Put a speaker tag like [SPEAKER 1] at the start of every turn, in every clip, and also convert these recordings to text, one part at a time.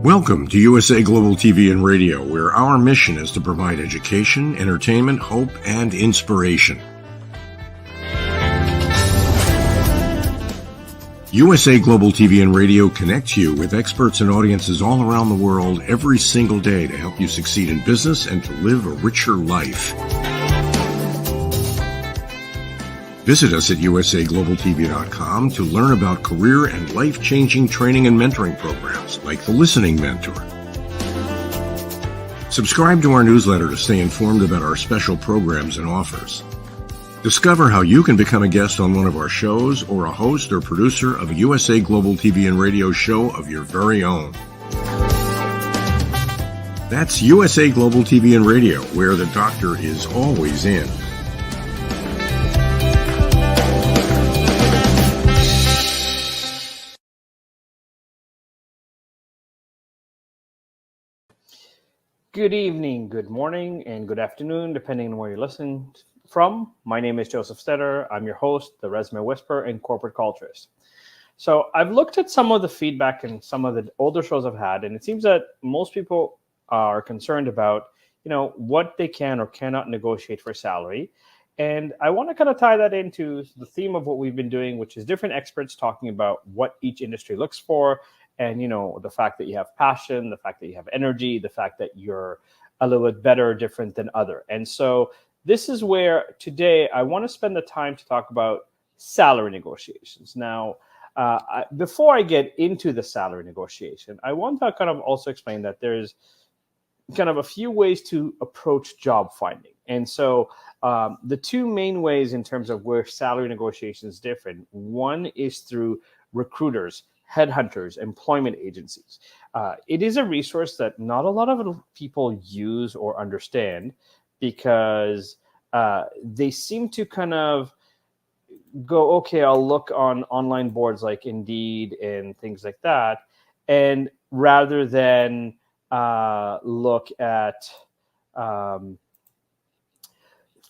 [SPEAKER 1] Welcome to USA Global TV and Radio, where our mission is to provide education, entertainment, hope, and inspiration. USA Global TV and Radio connects you with experts and audiences all around the world every single day to help you succeed in business and to live a richer life. Visit us at usaglobaltv.com to learn about career and life-changing training and mentoring programs like the Listening Mentor. Subscribe to our newsletter to stay informed about our special programs and offers. Discover how you can become a guest on one of our shows or a host or producer of a USA Global TV and Radio show of your very own. That's USA Global TV and Radio, where the doctor is always in.
[SPEAKER 2] Good evening, good morning, and good afternoon, depending on where you're listening from. My name is JosefStetter. I'm your host, the Resume Whisperer and Corporate Culturist. So I've looked at some of the feedback and some of the older shows I've had, and it seems that most people are concerned about, what they can or cannot negotiate for salary. And I want to kind of tie that into the theme of what we've been doing, which is different experts talking about what each industry looks for. And, the fact that you have passion, the fact that you have energy, the fact that you're a little bit better or different than other. And so this is where today I want to spend the time to talk about salary negotiations. Now, before I get into the salary negotiation, I want to kind of also explain that there's kind of a few ways to approach job finding. And so the two main ways in terms of where salary negotiations differ, one is through recruiters, headhunters, employment agencies. It is a resource that not a lot of people use or understand because they seem to kind of go, okay, I'll look on online boards like Indeed and things like that. And rather than look at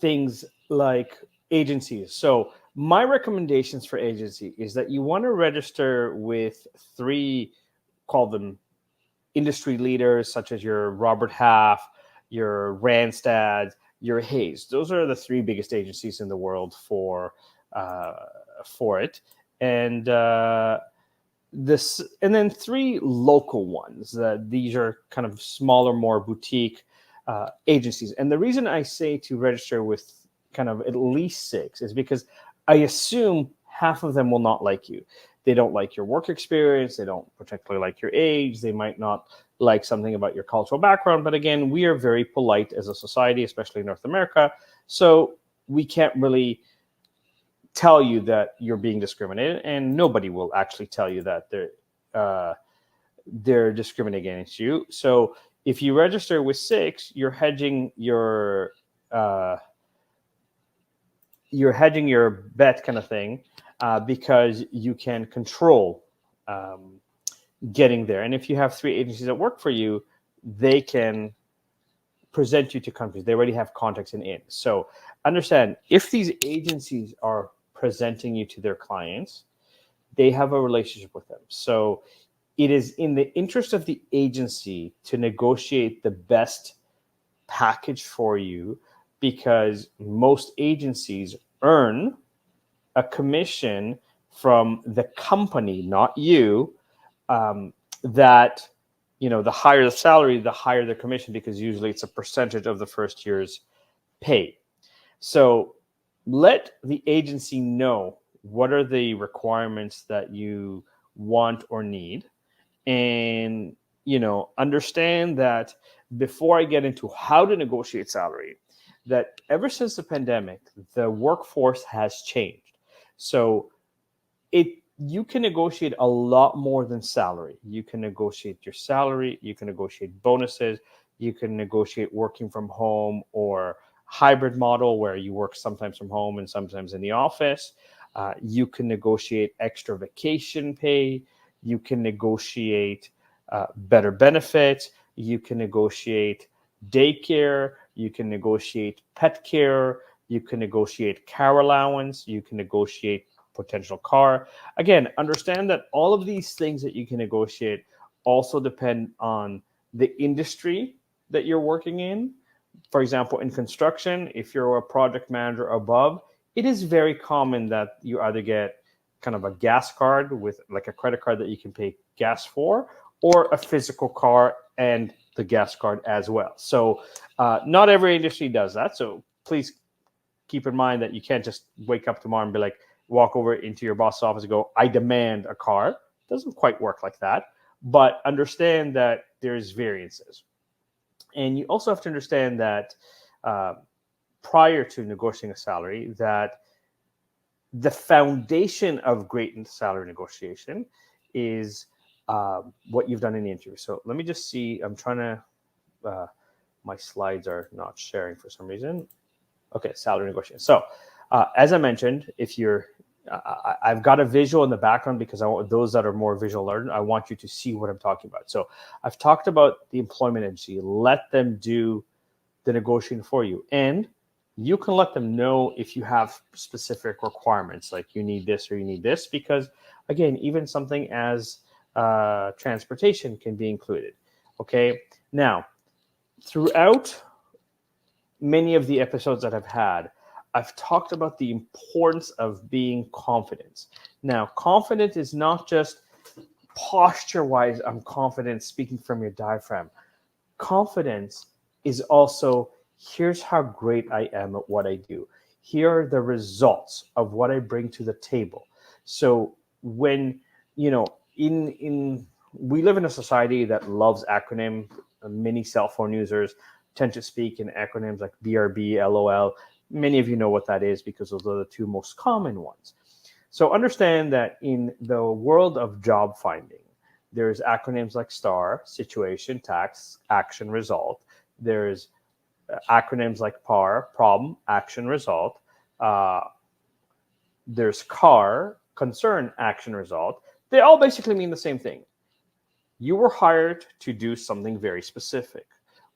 [SPEAKER 2] things like agencies. So my recommendations for agency is that you want to register with three, call them industry leaders, such as your Robert Half, your Randstad, your Hayes. Those are the three biggest agencies in the world for it. And then three local ones. These are kind of smaller, more boutique agencies. And the reason I say to register with kind of at least six is because I assume half of them will not like you. They don't like your work experience. They don't particularly like your age. They might not like something about your cultural background. But again, we are very polite as a society, especially in North America. So we can't really tell you that you're being discriminated, and nobody will actually tell you that they're discriminating against you. So if you register with six, you're hedging your bet kind of thing because you can control getting there. And if you have three agencies that work for you, they can present you to companies. They already have contacts in. So understand, if these agencies are presenting you to their clients, they have a relationship with them. So it is in the interest of the agency to negotiate the best package for you, because most agencies earn a commission from the company, not you, that, the higher the salary, the higher the commission, because usually it's a percentage of the first year's pay. So let the agency know what are the requirements that you want or need. And, understand that before I get into how to negotiate salary, that ever since the pandemic, the workforce has changed. So you can negotiate a lot more than salary. You can negotiate your salary, you can negotiate bonuses, you can negotiate working from home or hybrid model where you work sometimes from home and sometimes in the office. You can negotiate extra vacation pay. You can negotiate better benefits. You can negotiate daycare. You can negotiate pet care. You can negotiate car allowance. You can negotiate potential car. Again, understand that all of these things that you can negotiate also depend on the industry that you're working in. For example, in construction, if you're a project manager above, it is very common that you either get kind of a gas card with like a credit card that you can pay gas for, or a physical car and the gas card as well. So not every industry does that. So please keep in mind that you can't just wake up tomorrow and be like, walk over into your boss's office and go, I demand a car. It doesn't quite work like that. But understand that there's variances. And you also have to understand that prior to negotiating a salary, that the foundation of great salary negotiation is what you've done in the interview. So let me just see. I'm trying to, my slides are not sharing for some reason. Okay, salary negotiation. So as I mentioned, if you're, I've got a visual in the background because I want those that are more visual learned, I want you to see what I'm talking about. So I've talked about the employment agency. Let them do the negotiating for you. And you can let them know if you have specific requirements, like you need this or you need this, because again, even something as transportation can be included. Okay. Now, throughout many of the episodes that I've had, I've talked about the importance of being confident. Now, confident is not just posture-wise, I'm confident speaking from your diaphragm. Confidence is also, here's how great I am at what I do. Here are the results of what I bring to the table. So when, you know, we live in a society that loves acronym. Many cell phone users tend to speak in acronyms like BRB, LOL. Many of you know what that is because those are the two most common ones. So understand that in the world of job finding, there's acronyms like STAR, situation, task, action, result. There's acronyms like PAR, problem, action, result. There's CAR, concern, action, result. They all basically mean the same thing. You were hired to do something very specific.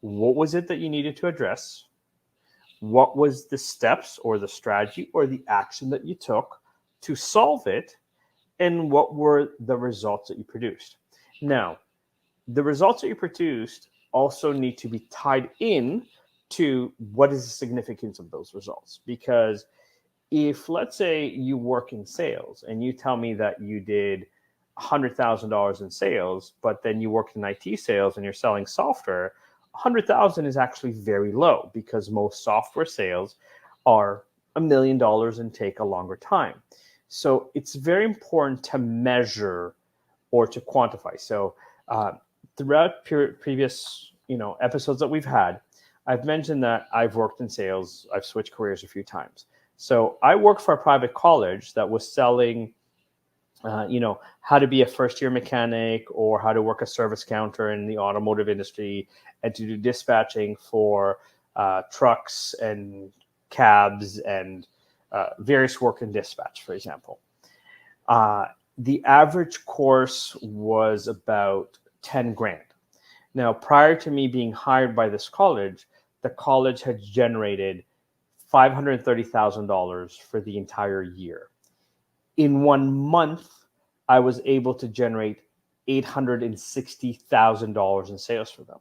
[SPEAKER 2] What was it that you needed to address? What was the steps or the strategy or the action that you took to solve it? And what were the results that you produced? Now, the results that you produced also need to be tied in to what is the significance of those results. Because if, let's say, you work in sales and you tell me that you did $100,000 in sales, but then you work in IT sales and you're selling software, 100,000 is actually very low because most software sales are $1 million and take a longer time. So it's very important to measure or to quantify. So throughout previous episodes that we've had, I've mentioned that I've worked in sales. I've switched careers a few times. So I worked for a private college that was selling how to be a first-year mechanic or how to work a service counter in the automotive industry and to do dispatching for trucks and cabs and various work in dispatch, for example. The average course was about 10 grand. Now, prior to me being hired by this college, the college had generated $530,000 for the entire year. In 1 month, I was able to generate $860,000 in sales for them.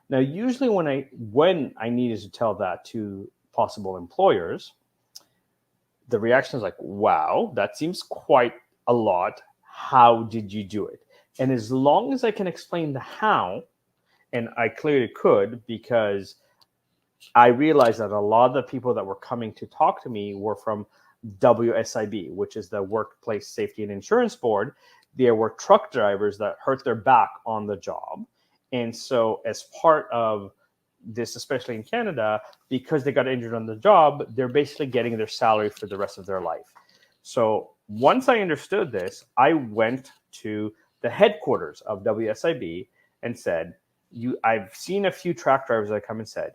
[SPEAKER 2] Now, usually when I needed to tell that to possible employers, the reaction is like, wow, that seems quite a lot. How did you do it? And as long as I can explain the how, and I clearly could, because I realized that a lot of the people that were coming to talk to me were from WSIB, which is the Workplace Safety and Insurance Board. There were truck drivers that hurt their back on the job. And so as part of this, especially in Canada, because they got injured on the job, they're basically getting their salary for the rest of their life. So once I understood this, I went to the headquarters of WSIB and said, I've seen a few truck drivers that come and said,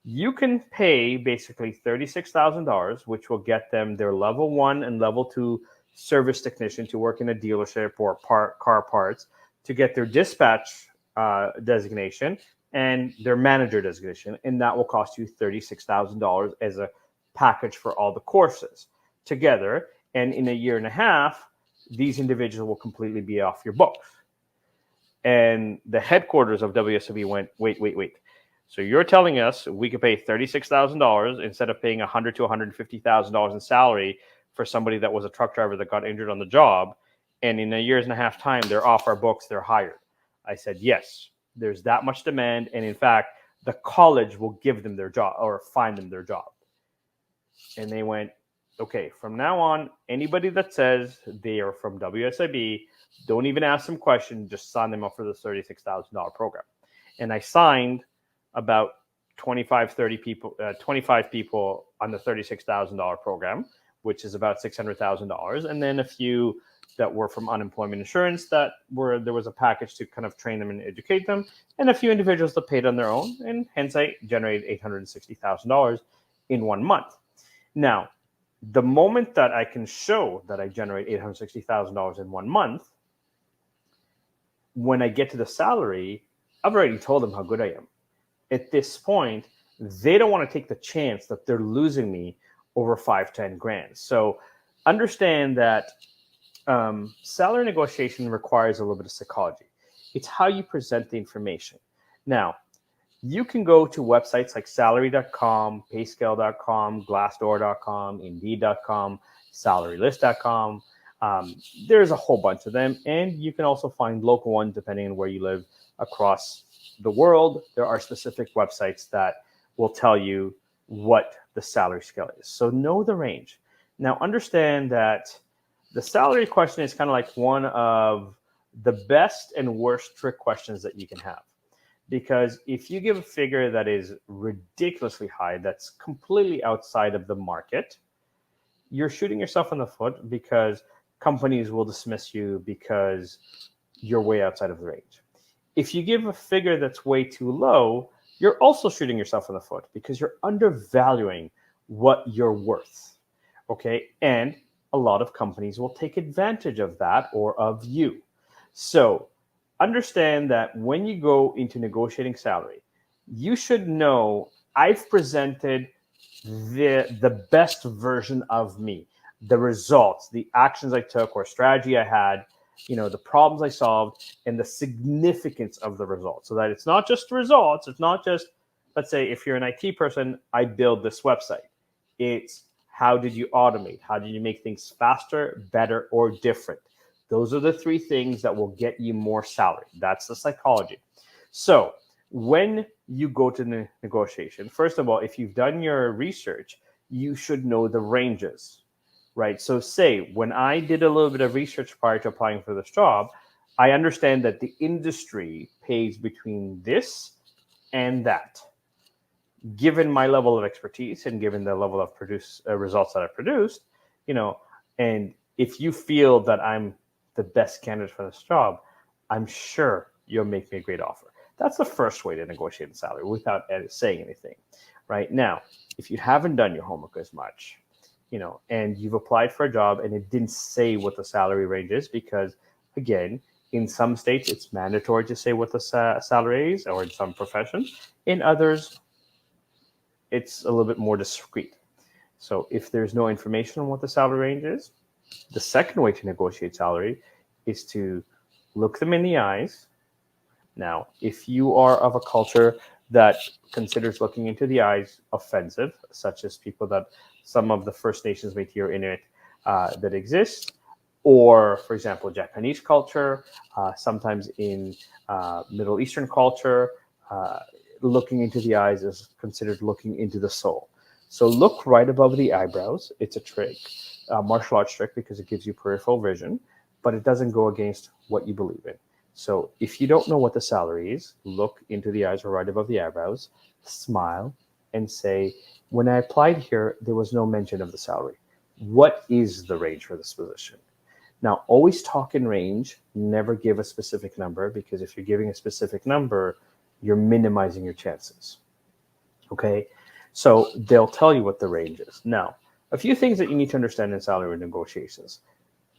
[SPEAKER 2] you can pay basically $36,000, which will get them their level 1 and level 2 service technician to work in a dealership or car parts, to get their dispatch designation and their manager designation. And that will cost you $36,000 as a package for all the courses together. And in a year and a half, these individuals will completely be off your books. And the headquarters of WSOB went, wait. So you're telling us we could pay $36,000 instead of paying $100,000 to $150,000 in salary for somebody that was a truck driver that got injured on the job, and in a year and a half time, they're off our books, they're hired. I said, yes, there's that much demand. And in fact, the college will give them their job or find them their job. And they went, okay, from now on, anybody that says they are from WSIB, don't even ask them questions, just sign them up for the $36,000 program. And I signed about 25 people on the $36,000 program, which is about $600,000. And then a few that were from unemployment insurance there was a package to kind of train them and educate them, and a few individuals that paid on their own. And hence I generated $860,000 in 1 month. Now, the moment that I can show that I generate $860,000 in 1 month, when I get to the salary, I've already told them how good I am. At this point, they don't want to take the chance that they're losing me over 5-10 grand. So understand that salary negotiation requires a little bit of psychology. It's how you present the information. Now, you can go to websites like salary.com, payscale.com, glassdoor.com, indeed.com, salarylist.com. There's a whole bunch of them, and you can also find local ones depending on where you live across the world. There are specific websites that will tell you what the salary scale is. So know the range. Now, understand that the salary question is kind of like one of the best and worst trick questions that you can have. Because if you give a figure that is ridiculously high, that's completely outside of the market, you're shooting yourself in the foot, because companies will dismiss you because you're way outside of the range. If you give a figure that's way too low, you're also shooting yourself in the foot, because you're undervaluing what you're worth. Okay, and a lot of companies will take advantage of that or of you. So understand that when you go into negotiating salary, you should know I've presented the best version of me, the results, the actions I took or strategy I had, the problems I solved, and the significance of the results. So that it's not just results. It's not just, let's say, if you're an IT person, I build this website. It's how did you automate? How did you make things faster, better, or different? Those are the three things that will get you more salary. That's the psychology. So when you go to negotiation, first of all, if you've done your research, you should know the ranges, right? So say when I did a little bit of research prior to applying for this job, I understand that the industry pays between this and that. Given my level of expertise and given the level of results that I've produced, and if you feel that I'm the best candidate for this job, I'm sure you'll make me a great offer. That's the first way to negotiate the salary without saying anything. Right now, if you haven't done your homework as much, and you've applied for a job and it didn't say what the salary range is, because again, in some states it's mandatory to say what the salary is, or in some professions. In others, it's a little bit more discreet. So if there's no information on what the salary range is, the second way to negotiate salary is to look them in the eyes. Now, if you are of a culture that considers looking into the eyes offensive, such as people that some of the First Nations, Métis, or Inuit that exist, or, for example, Japanese culture, sometimes in Middle Eastern culture, looking into the eyes is considered looking into the soul. So look right above the eyebrows. It's a trick, a martial arts trick, because it gives you peripheral vision, but it doesn't go against what you believe in. So if you don't know what the salary is, look into the eyes or right above the eyebrows, smile, and say, when I applied here, there was no mention of the salary. What is the range for this position? Now, always talk in range, never give a specific number, because if you're giving a specific number, you're minimizing your chances. Okay, so they'll tell you what the range is. Now, a few things that you need to understand in salary negotiations,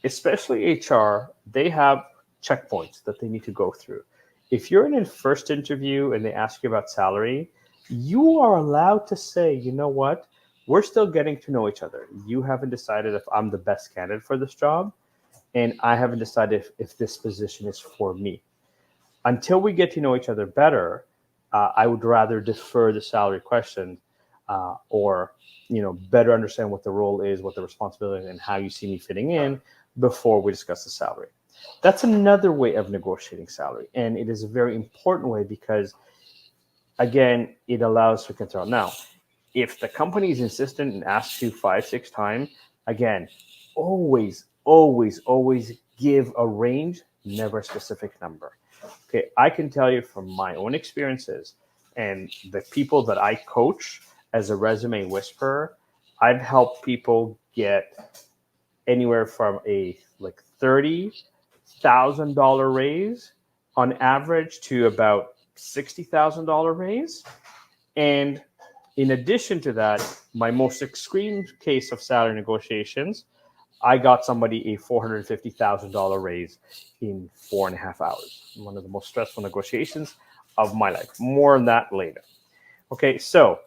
[SPEAKER 2] especially HR, they have checkpoints that they need to go through. If you're in a first interview and they ask you about salary, you are allowed to say, you know what, we're still getting to know each other. You haven't decided if I'm the best candidate for this job, and I haven't decided if this position is for me. until we get to know each other better, I would rather defer the salary question or better understand what the role is, what the responsibility is, and how you see me fitting in before we discuss the salary. That's another way of negotiating salary, and it is a very important way because, again, it allows for control. Now, if the company is insistent and asks you 5-6 times, again, always give a range, never a specific number. Okay, I can tell you from my own experiences and the people that I coach as a resume whisperer, I've helped people get anywhere from a $30,000 raise on average to about $60,000 raise. And in addition to that, my most extreme case of salary negotiations, I got somebody a $450,000 raise in 4.5 hours. One of the most stressful negotiations of my life. More on that later. Okay, so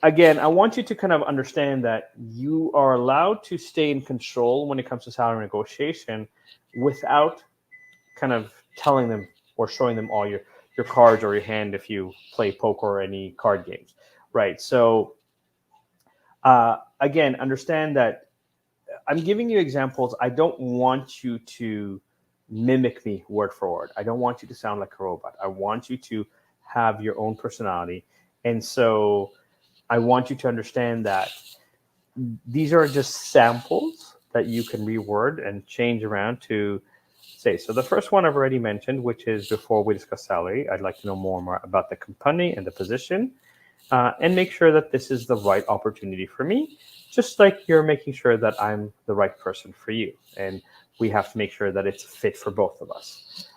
[SPEAKER 2] again, I want you to kind of understand that you are allowed to stay in control when it comes to salary negotiation without kind of telling them or showing them all your cards or your hand if you play poker or any card games, right? So again, understand that I'm giving you examples. I don't want you to mimic me word for word. I don't want you to sound like a robot. I want you to have your own personality. And so I want you to understand that these are just samples that you can reword and change around to say. So the first one I've already mentioned, which is before we discuss salary, I'd like to know more about the company and the position and make sure that this is the right opportunity for me, just like you're making sure that I'm the right person for you. And we have to make sure that it's fit for both of us.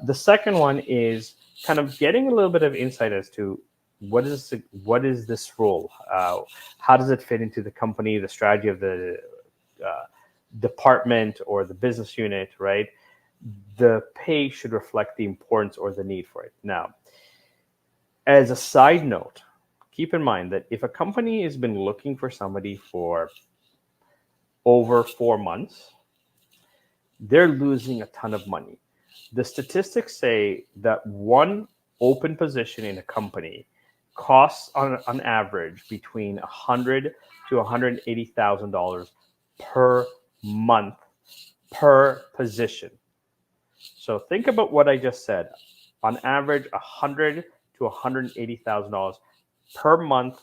[SPEAKER 2] The second one is kind of getting a little bit of insight as to what is this role? How does it fit into the company, the strategy of the department or the business unit, right? The pay should reflect the importance or the need for it. Now, as a side note, keep in mind that if a company has been looking for somebody for over 4 months, they're losing a ton of money. The statistics say that one open position in a company costs on average between $100,000 to $180,000 per month per position. So think about what I just said. On average, $100,000 to $180,000 per month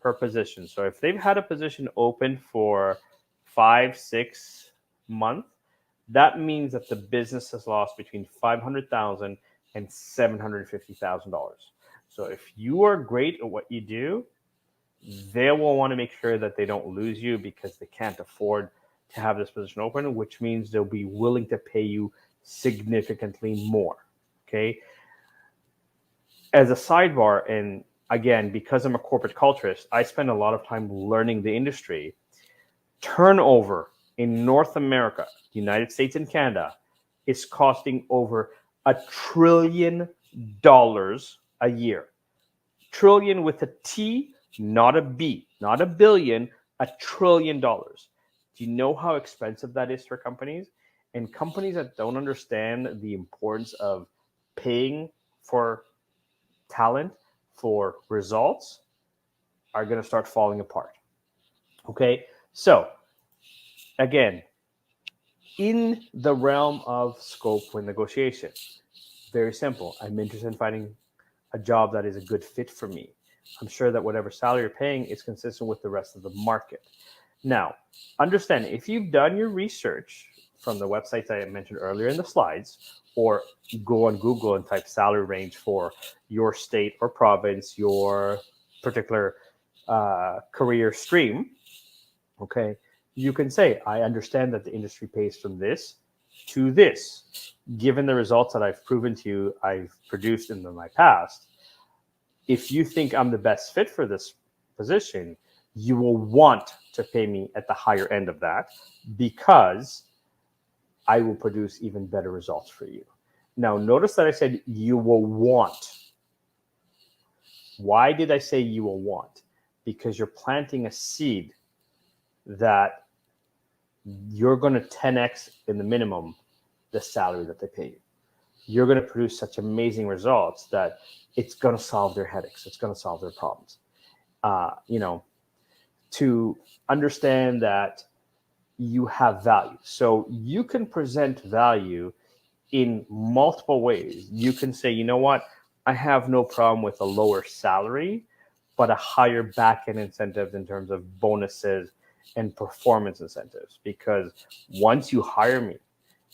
[SPEAKER 2] per position. So if they've had a position open for 5-6 months, that means that the business has lost between $500,000 and $750,000. So if you are great at what you do, they will want to make sure that they don't lose you because they can't afford to have this position open, which means they'll be willing to pay you significantly more. Okay. As a sidebar, and again, because I'm a corporate culturist, I spend a lot of time learning the industry. Turnover in North America, United States and Canada, is costing over $1 trillion a year. Trillion with a T, not a B, not a billion, $1 trillion. Do you know how expensive that is for companies? And companies that don't understand the importance of paying for talent, for results, are going to start falling apart. Okay, so again, in the realm of scope for negotiation, very simple. I'm interested in finding a job that is a good fit for me. I'm sure that whatever salary you're paying is consistent with the rest of the market. Now, understand, if you've done your research from the websites I mentioned earlier in the slides, or go on Google and type salary range for your state or province, your particular career stream, okay, you can say, I understand that the industry pays from this to this. Given the results that I've proven to you, I've produced in my past, if you think I'm the best fit for this position, you will want to pay me at the higher end of that because I will produce even better results for you. Now, notice that I said you will want. Why did I say you will want? Because you're planting a seed that you're going to 10x in the minimum the salary that they pay you. you're going to produce such amazing results that it's going to solve their headaches. It's going to solve their problems. To understand that you have value. So you can present value in multiple ways. You can say, you know what, I have no problem with a lower salary, but a higher back-end incentive in terms of bonuses and performance incentives. Because once you hire me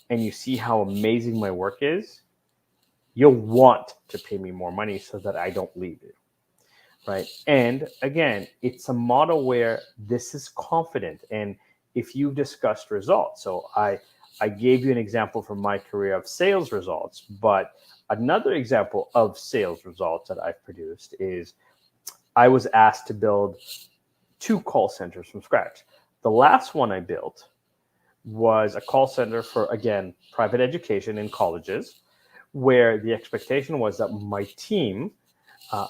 [SPEAKER 2] and you see how amazing my work is, you'll want to pay me more money so that I don't leave you. Right. And again, it's a model where this is confident. And if you've discussed results, so I gave you an example from my career of sales results, but another example of sales results that I've produced is I was asked to build 2 call centers from scratch. The last one I built was a call center for, again, private education in colleges, where the expectation was that my team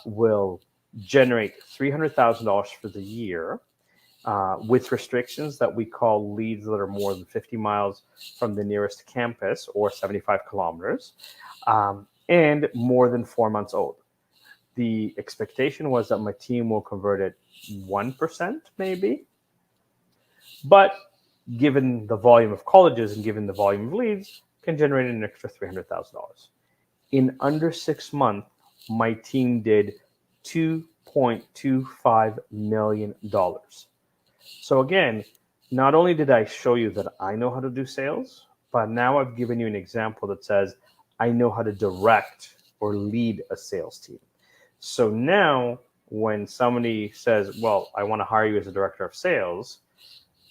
[SPEAKER 2] will generate $300,000 for the year with restrictions that we call leads that are more than 50 miles from the nearest campus or 75 kilometers and more than 4 months old. The expectation was that my team will convert at 1% maybe, but given the volume of colleges and given the volume of leads, can generate an extra $300,000. In under 6 months, my team did $2.25 million. So again, not only did I show you that I know how to do sales, but now I've given you an example that says I know how to direct or lead a sales team. So now when somebody says, well, I want to hire you as a director of sales,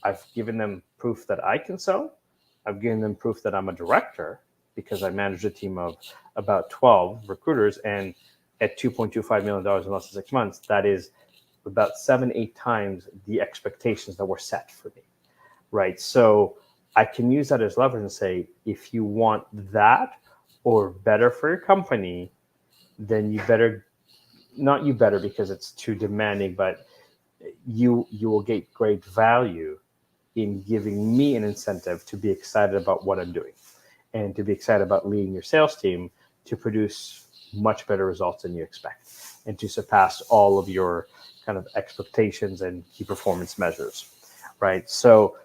[SPEAKER 2] I've given them proof that I can sell. I've given them proof that I'm a director because I manage a team of about 12 recruiters, and at $2.25 million in less than 6 months, that is about 7-8 times the expectations that were set for me, right? So I can use that as leverage and say, if you want that or better for your company, then you better, not you better because it's too demanding, but you will get great value in giving me an incentive to be excited about what I'm doing and to be excited about leading your sales team to produce much better results than you expect and to surpass all of your kind of expectations and key performance measures, right? So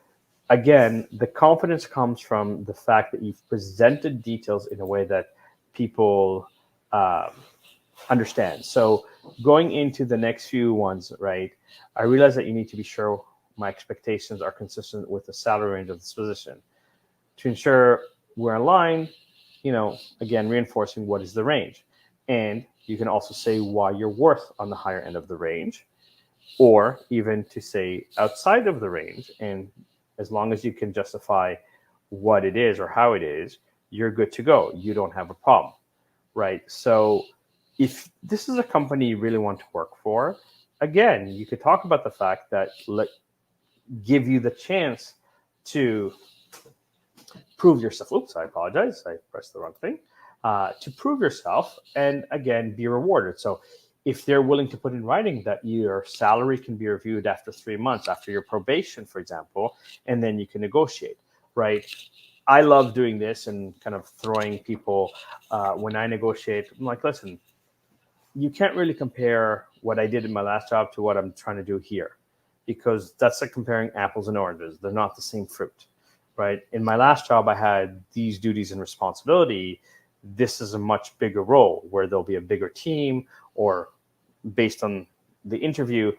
[SPEAKER 2] again, the confidence comes from the fact that you've presented details in a way that people understand. So going into the next few ones, right, I realize that you need to be sure my expectations are consistent with the salary range of this position. To ensure we're aligned, again, reinforcing what is the range. And you can also say why you're worth on the higher end of the range, or even to say outside of the range. And as long as you can justify what it is or how it is, you're good to go. You don't have a problem, right? So if this is a company you really want to work for, again, you could talk about the fact that give you the chance to prove yourself. Oops, I apologize. I pressed the wrong thing. To prove yourself and, again, be rewarded. So if they're willing to put in writing that your salary can be reviewed after 3 months, after your probation, for example, and then you can negotiate, right? I love doing this and kind of throwing people when I negotiate. I'm like, listen, you can't really compare what I did in my last job to what I'm trying to do here, because that's like comparing apples and oranges. They're not the same fruit, right? In my last job, I had these duties and responsibility. This is a much bigger role where there'll be a bigger team, or based on the interview,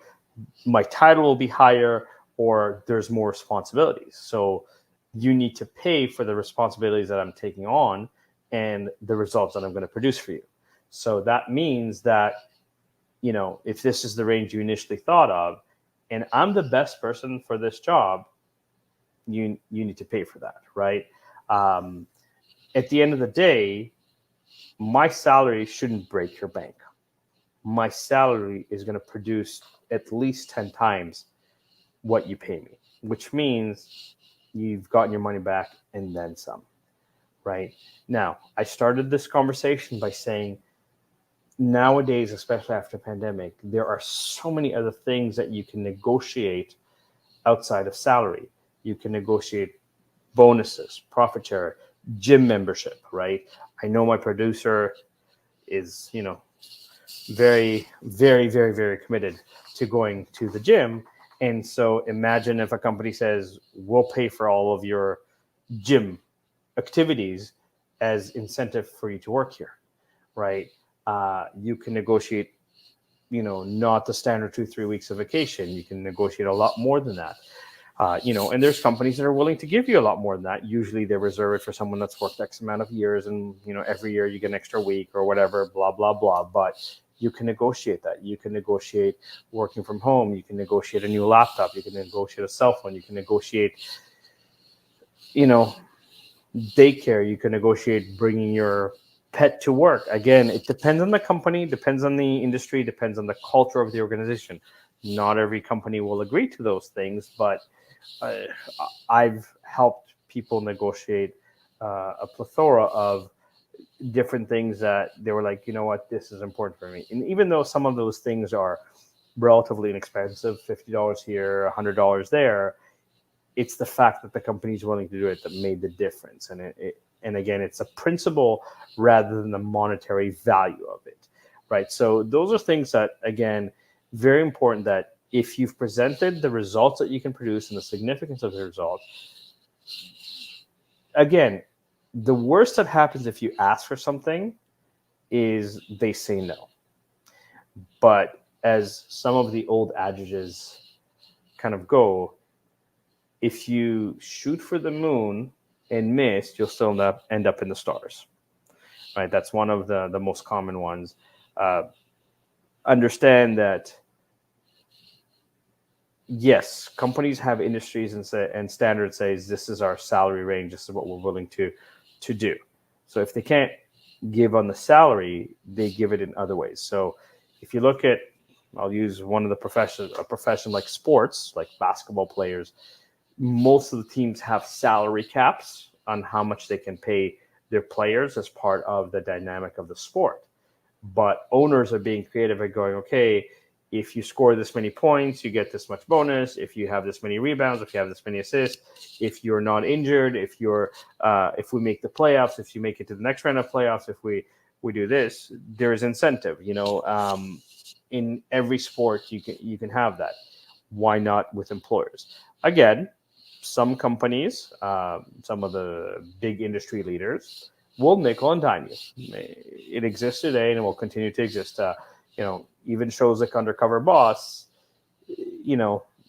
[SPEAKER 2] my title will be higher, or there's more responsibilities. So you need to pay for the responsibilities that I'm taking on and the results that I'm going to produce for you. So that means that, if this is the range you initially thought of, and I'm the best person for this job, you need to pay for that, right? At the end of the day, my salary shouldn't break your bank. My salary is going to produce at least 10 times what you pay me, which means you've gotten your money back and then some, right? Now, I started this conversation by saying, nowadays, especially after the pandemic, there are so many other things that you can negotiate outside of salary. You can negotiate bonuses, profit share, gym membership, right? I know my producer is, very, very, very, very committed to going to the gym. And so imagine if a company says, we'll pay for all of your gym activities as incentive for you to work here, right? You can negotiate, not the standard 2-3 weeks of vacation. You can negotiate a lot more than that. And there's companies that are willing to give you a lot more than that. Usually they reserve it for someone that's worked X amount of years, and every year you get an extra week or whatever, blah, blah, blah. But you can negotiate that. You can negotiate working from home. You can negotiate a new laptop. You can negotiate a cell phone. You can negotiate, daycare. You can negotiate bringing your pet to work. Again, it depends on the company, depends on the industry, depends on the culture of the organization. Not every company will agree to those things, but I've helped people negotiate a plethora of different things that they were like, this is important for me. And even though some of those things are relatively inexpensive, $50 here, $100 there, it's the fact that the company is willing to do it that made the difference. And again, it's a principle rather than the monetary value of it, right? So those are things that, again, very important, that if you've presented the results that you can produce and the significance of the results, again, the worst that happens if you ask for something is they say no. But as some of the old adages kind of go, if you shoot for the moon and miss, you'll still end up in the stars, right? That's one of the most common ones. Understand that, yes, companies have industries and standards says this is our salary range, this is what we're willing to do. So if they can't give on the salary, they give it in other ways. So if you look at, I'll use one of the professions, a profession like sports, like basketball players, most of the teams have salary caps on how much they can pay their players as part of the dynamic of the sport. But owners are being creative and going, okay, if you score this many points, you get this much bonus. If you have this many rebounds, if you have this many assists, if you're not injured, if we make the playoffs, if you make it to the next round of playoffs, if we do this, there's incentive. In every sport, you can have that. Why not with employers? Again, some companies, some of the big industry leaders will nickel and dime you. It exists today and it will continue to exist. Even shows like Undercover Boss,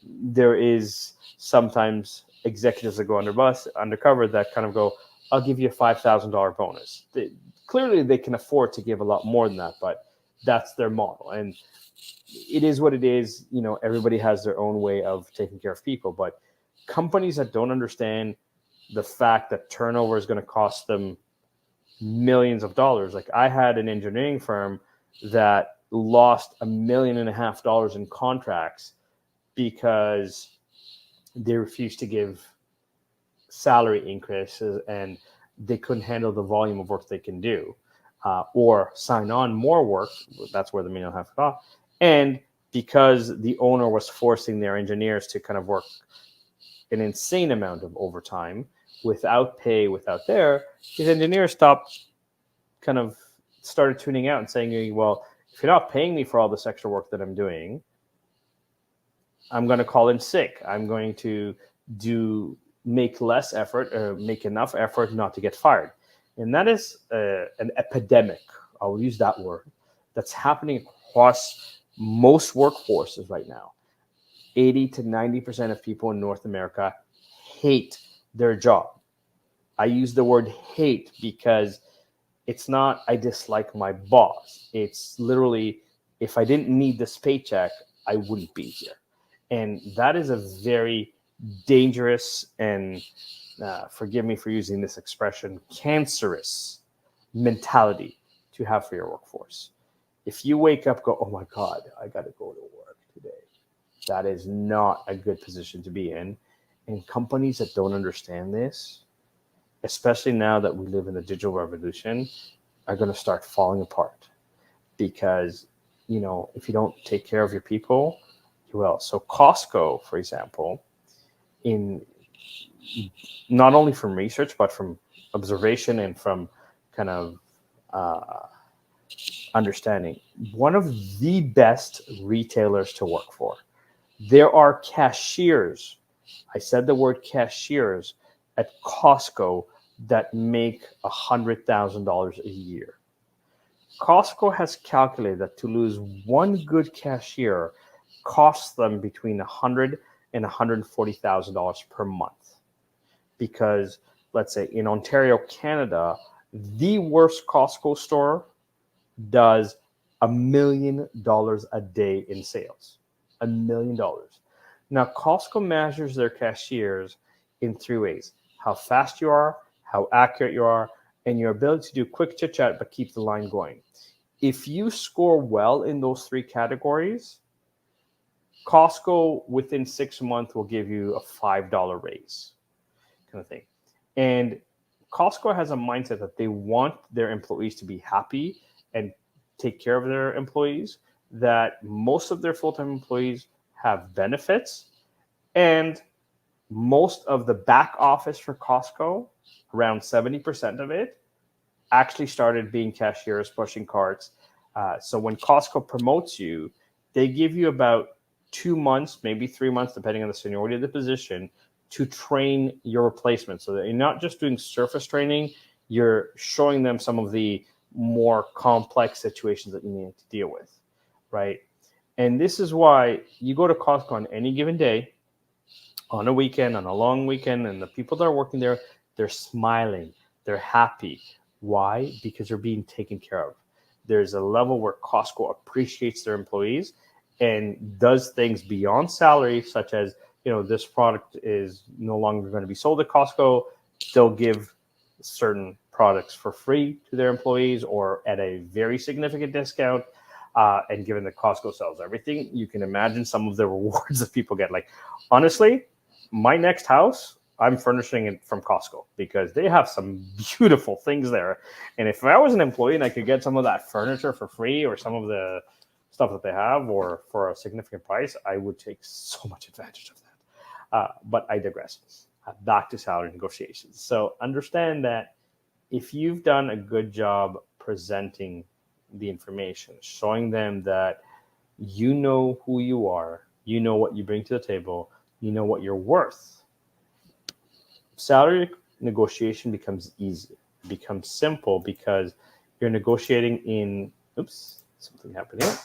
[SPEAKER 2] there is sometimes executives that go undercover that kind of go, I'll give you a $5,000 bonus. Clearly they can afford to give a lot more than that, but that's their model. And it is what it is. Everybody has their own way of taking care of people, but companies that don't understand the fact that turnover is going to cost them millions of dollars. Like I had an engineering firm that lost $1.5 million in contracts because they refused to give salary increases and they couldn't handle the volume of work they can do, or sign on more work. That's where the $1.5 million got. And because the owner was forcing their engineers to kind of work an insane amount of overtime without pay, his engineers started tuning out and saying, well, if you're not paying me for all this extra work that I'm doing, I'm going to call in sick. I'm going to make less effort or make enough effort not to get fired. And that is an epidemic. I'll use that word. That's happening across most workforces right now. 80 to 90% of people in North America hate their job. I use the word hate because it's not I dislike my boss. It's literally, if I didn't need this paycheck, I wouldn't be here. And that is a very dangerous and, forgive me for using this expression, cancerous mentality to have for your workforce. If you wake up, go, oh my God, I got to go to work today. That is not a good position to be in. And companies that don't understand this, especially now that we live in the digital revolution, are going to start falling apart. Because, if you don't take care of your people, you will. So Costco, for example, in not only from research, but from observation and from kind of understanding. One of the best retailers to work for. There are cashiers. I said the word cashiers at Costco that make $100,000 a year. Costco has calculated that to lose one good cashier costs them between $100,000 and $140,000 per month. Because let's say in Ontario, Canada, the worst Costco store does $1 million a day in sales. $1 million. Now, Costco measures their cashiers in three ways: how fast you are, how accurate you are, and your ability to do quick chit chat but keep the line going. If you score well in those three categories, Costco within 6 months will give you a $5 raise, kind of thing. And Costco has a mindset that they want their employees to be happy and take care of their employees, that most of their full-time employees have benefits, and most of the back office for Costco, around 70% of it, actually started being cashiers, pushing carts. So when Costco promotes you, they give you about 2 months, maybe 3 months, depending on the seniority of the position, to train your replacement. So that you're not just doing surface training, you're showing them some of the more complex situations that you need to deal with, right? And this is why you go to Costco on any given day, on a weekend, on a long weekend, and the people that are working there, they're smiling, they're happy. Why? Because they're being taken care of. There's a level where Costco appreciates their employees and does things beyond salary, such as, this product is no longer going to be sold at Costco. They'll give certain products for free to their employees or at a very significant discount. And given that Costco sells everything, you can imagine some of the rewards that people get. Like, honestly, my next house, I'm furnishing it from Costco because they have some beautiful things there. And if I was an employee and I could get some of that furniture for free or some of the stuff that they have or for a significant price, I would take so much advantage of that. But I digress. Back to salary negotiations. So understand that if you've done a good job presenting the information, showing them that you know who you are, you know what you bring to the table, you know what you're worth, salary negotiation becomes easy, becomes simple because you're negotiating in, something happened here.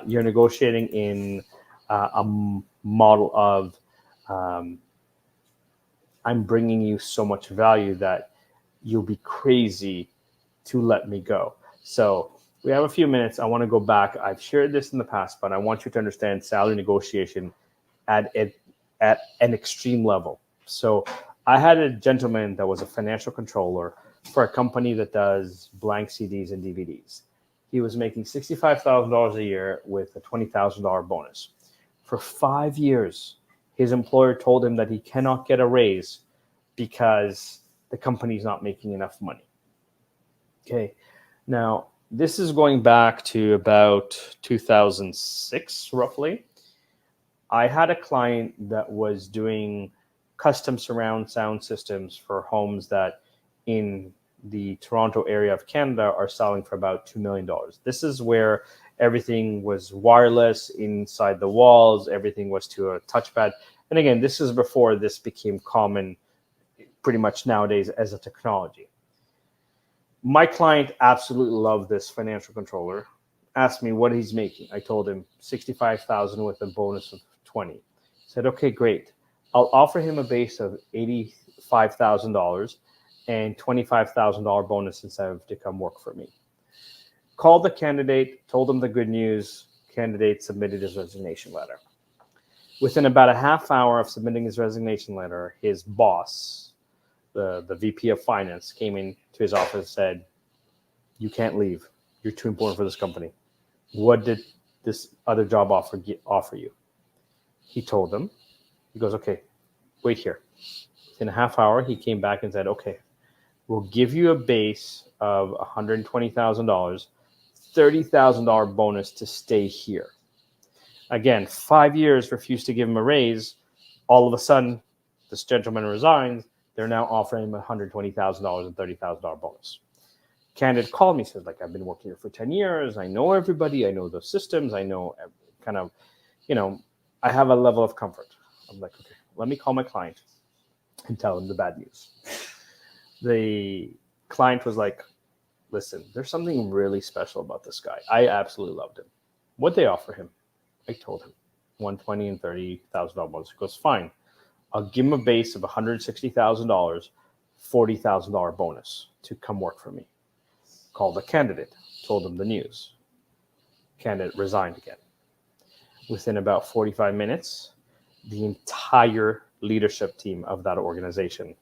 [SPEAKER 2] You're negotiating in a model of, I'm bringing you so much value that you'll be crazy to let me go. So we have a few minutes. I want to go back. I've shared this in the past, but I want you to understand salary negotiation at an extreme level. So I had a gentleman that was a financial controller for a company that does blank CDs and DVDs. He was making $65,000 a year with a $20,000 bonus. For 5 years, his employer told him that he cannot get a raise because the company's not making enough money. Okay, now this is going back to about 2006, roughly. I had a client that was doing custom surround sound systems for homes that in the Toronto area of Canada are selling for about $2 million. This is where everything was wireless inside the walls. Everything was to a touchpad. And again, this is before this became common pretty much nowadays as a technology. My client absolutely loved this financial controller, asked me what he's making. I told him $65,000 with a bonus of 20. Said, okay, great. I'll offer him a base of $85,000 and $25,000 bonus incentive to come work for me. Called the candidate, told him the good news. Candidate submitted his resignation letter. Within about a half hour of submitting his resignation letter, his boss, the VP of finance, came into his office and said, you can't leave. You're too important for this company. What did this other job offer you? He told them. He goes, okay, wait here. In a half hour, he came back and said, okay, we'll give you a base of $120,000, $30,000 bonus to stay here. Again, 5 years refused to give him a raise. All of a sudden, this gentleman resigns. They're now offering him $120,000 and $30,000 bonus. Candidate called me, says, like, I've been working here for 10 years. I know everybody. I know the systems. I know kind of, I have a level of comfort. I'm like, okay, let me call my client and tell him the bad news. The client was like, listen, there's something really special about this guy. I absolutely loved him. What'd they offer him? I told him $120,000 and $30,000. He goes, fine. I'll give him a base of $160,000, $40,000 bonus to come work for me. Called the candidate, told him the news. Candidate resigned again. Within about 45 minutes, the entire leadership team of that organization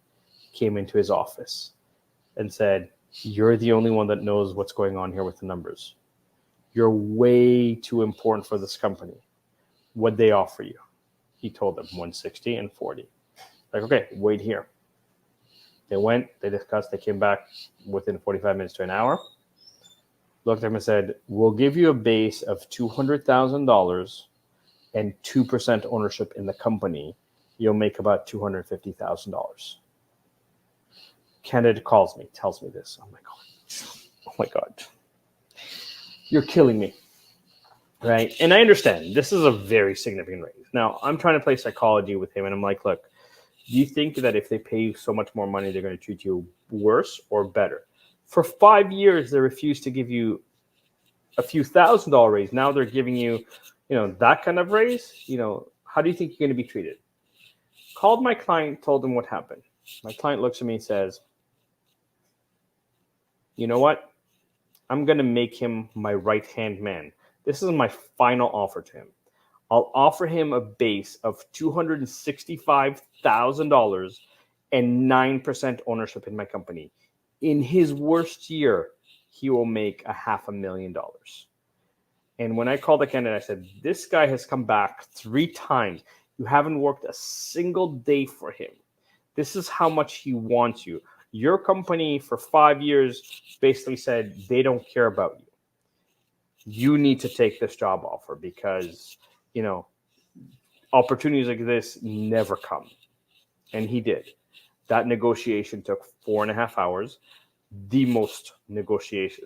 [SPEAKER 2] came into his office and said, you're the only one that knows what's going on here with the numbers. You're way too important for this company. What'd they offer you? He told them 160 and 40. Like, okay, wait here. They went, they discussed, they came back within 45 minutes to an hour, looked at him and said, we'll give you a base of $200,000 and 2% ownership in the company. You'll make about $250,000. Candidate calls me, tells me this. I'm like, oh my God, you're killing me. Right? And I understand this is a very significant raise. Now, I'm trying to play psychology with him, and I'm like, look, do you think that if they pay you so much more money, they're going to treat you worse or better? For 5 years, they refused to give you a few $1,000 raise. Now they're giving you, that kind of raise. How do you think you're going to be treated? Called my client, told him what happened. My client looks at me and says, you know what? I'm going to make him my right-hand man. This is my final offer to him. I'll offer him a base of $265,000 and 9% ownership in my company. In his worst year, he will make $500,000. And when I called the candidate, I said, this guy has come back 3 times. You haven't worked a single day for him. This is how much he wants you. Your company for 5 years basically said they don't care about you. You need to take this job offer because, opportunities like this never come. And he did. That negotiation took 4.5 hours. The most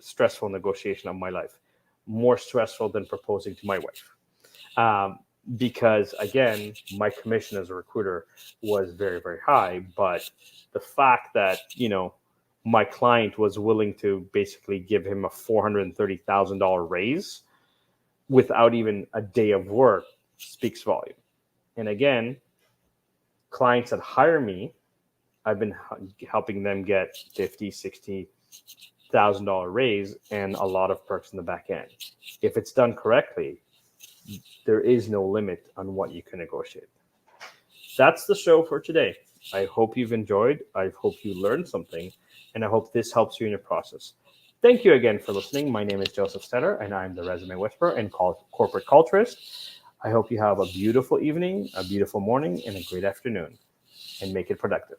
[SPEAKER 2] stressful negotiation of my life. More stressful than proposing to my wife. Because, again, my commission as a recruiter was very, very high. But the fact that, my client was willing to basically give him a $430,000 raise without even a day of work speaks volume. And again, clients that hire me, I've been helping them get $50,000, $60,000 raise and a lot of perks in the back end. If it's done correctly, there is no limit on what you can negotiate. That's the show for today. I hope you've enjoyed. I hope you learned something. And I hope this helps you in your process. Thank you again for listening. My name is JosefStetter, and I'm the Resume Whisperer and Corporate Culturist. I hope you have a beautiful evening, a beautiful morning, and a great afternoon, and make it productive.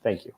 [SPEAKER 2] Thank you.